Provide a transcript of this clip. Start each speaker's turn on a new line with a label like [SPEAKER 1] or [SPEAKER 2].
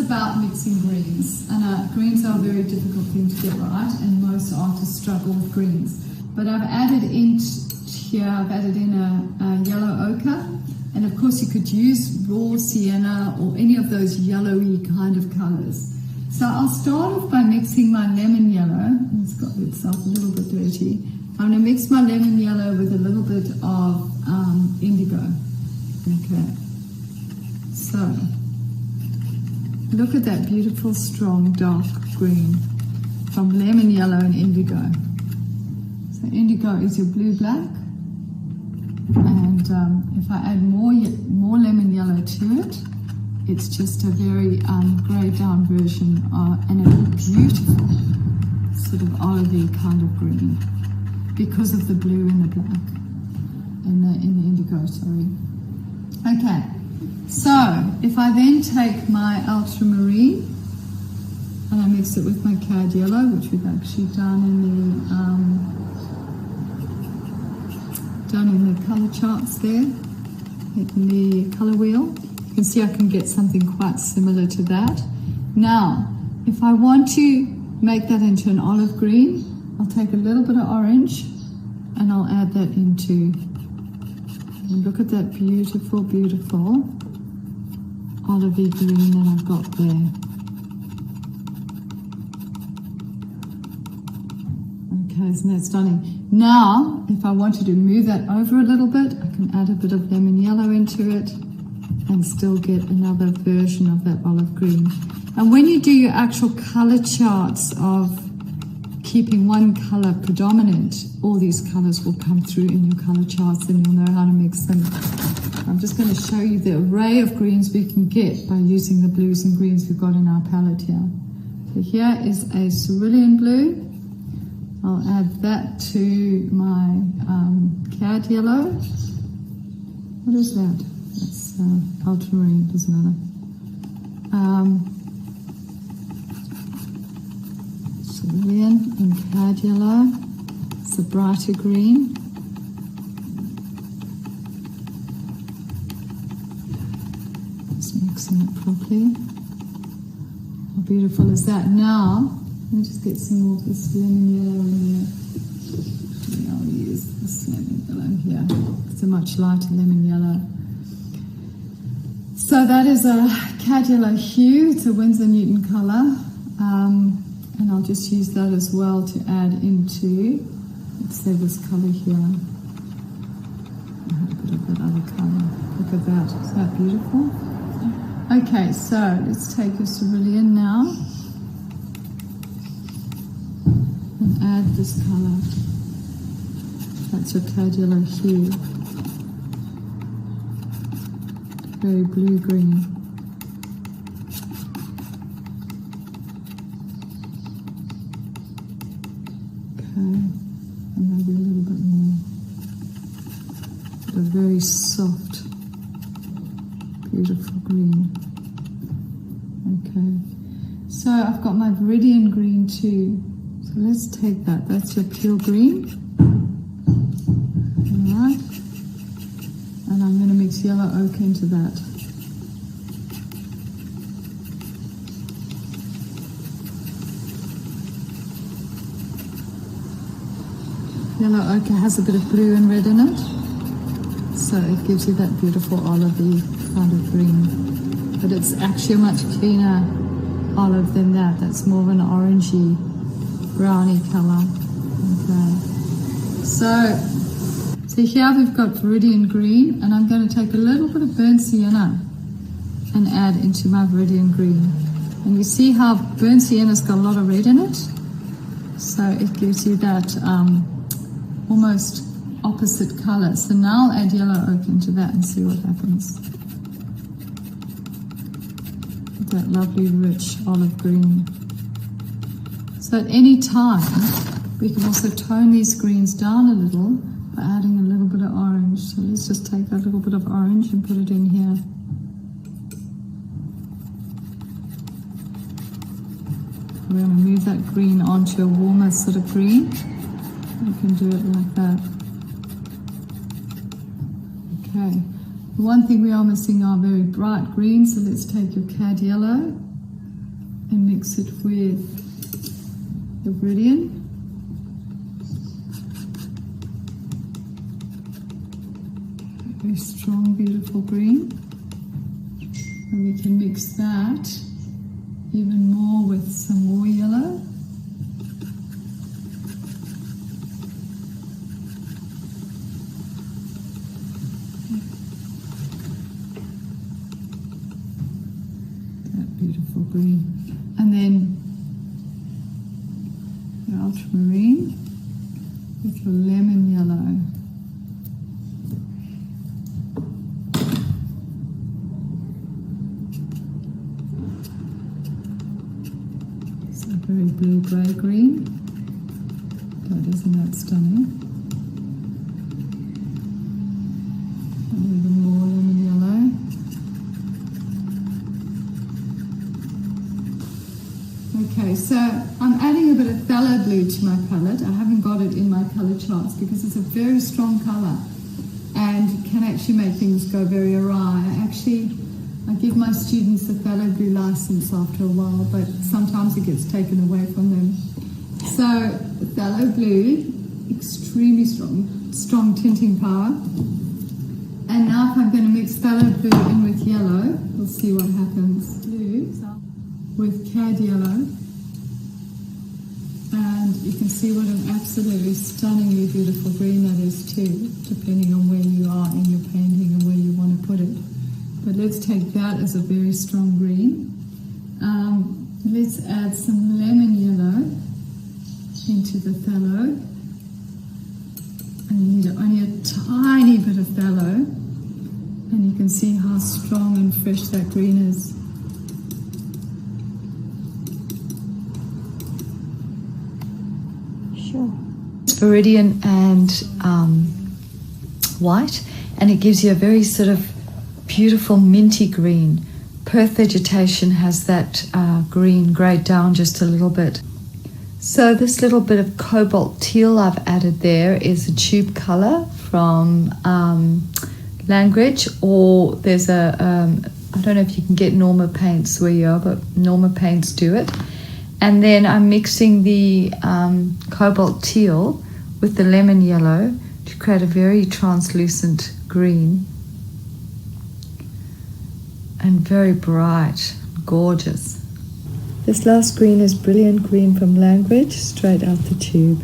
[SPEAKER 1] about mixing greens, and greens are a very difficult thing to get right, and most artists struggle with greens. But I've added in here, I've added in a yellow ochre, and of course you could use raw sienna or any of those yellowy kind of colors. So I'll start off by mixing my lemon yellow. It's got itself a little bit dirty. I'm going to mix my lemon yellow with a little bit of indigo. Okay. So, look at that beautiful, strong, dark green from lemon yellow and indigo. So indigo is your blue-black. And if I add more lemon yellow to it, it's just a very greyed-down version and a beautiful sort of olivey kind of green because of the blue and the black in the indigo, sorry. Okay, so if I then take my ultramarine and I mix it with my cad yellow, which we've actually done in the color charts there, in the color wheel. You can see I can get something quite similar to that. Now, if I want to make that into an olive green, I'll take a little bit of orange and I'll add that into, and look at that beautiful, beautiful olivey green that I've got there. Okay, isn't that stunning? Now, if I wanted to move that over a little bit, I can add a bit of lemon yellow into it and still get another version of that olive green. And when you do your actual color charts of keeping one color predominant, all these colors will come through in your color charts and you'll know how to mix them. I'm just going to show you the array of greens we can get by using the blues and greens we've got in our palette here. So here is a cerulean blue. I'll add that to my cad yellow. What is that? That's ultramarine, doesn't matter. Cerulean and cad yellow. It's a brighter green. Just mixing it properly. How beautiful is that? Now, let me just get some more of this lemon yellow in there. Maybe I'll use this lemon yellow here. It's a much lighter lemon yellow. So that is a cad yellow hue. It's a Winsor Newton colour. And I'll just use that as well to add into, let's say, this colour here. I had a bit of that other colour. Look at that. Isn't that beautiful? Okay, so let's take your cerulean now and add this colour. That's your cad yellow hue. Very blue-green. And maybe a little bit more. But a very soft, beautiful green. Okay. So I've got my viridian green too. So let's take that. That's your pure green. Alright. And I'm going to mix yellow ochre into that. Yellow ochre has a bit of blue and red in it, so it gives you that beautiful olivey kind of green. But it's actually a much cleaner olive than that. That's more of an orangey, browny colour. Okay. So here we've got viridian green, and I'm going to take a little bit of burnt sienna and add into my viridian green. And you see how burnt sienna's got a lot of red in it, so it gives you that almost opposite colour. So now I'll add yellow ochre into that and see what happens. That lovely rich olive green. So at any time we can also tone these greens down a little by adding a little bit of orange. So let's just take that little bit of orange and put it in here. We're going to move that green onto a warmer sort of green. You can do it like that. Okay. The one thing we are missing are very bright greens, so let's take your cad yellow and mix it with the Viridian. Very strong, beautiful green. And we can mix that even more with some more yellow. That beautiful green. And then your ultramarine with your lemon yellow. Very blue-grey green. God, isn't that stunning? And even more lemon yellow. Okay, so I'm adding a bit of phthalo blue to my palette. I haven't got it in my colour charts because it's a very strong colour and can actually make things go very awry. I give my students a phthalo blue license after a while, but sometimes it gets taken away from them. So phthalo blue, extremely strong tinting power. And now if I'm going to mix phthalo blue in with yellow, we'll see what happens. Blue with cad yellow. And you can see what an absolutely stunningly beautiful green that is too, depending on where you are in your painting and where you want to put it. But let's take that as a very strong green. Let's add some lemon yellow into the phthalo. And you need only a tiny bit of phthalo. And you can see how strong and fresh that green is.
[SPEAKER 2] Sure. Viridian and white, and it gives you a very sort of beautiful minty green. Perth Vegetation has that green greyed down just a little bit. So this little bit of cobalt teal I've added there is a tube colour from Langridge, or there's I don't know if you can get Norma Paints where you are, but Norma Paints do it. And then I'm mixing the cobalt teal with the lemon yellow to create a very translucent green. And very bright, gorgeous. This last green is Brilliant Green from Langridge, straight out the tube.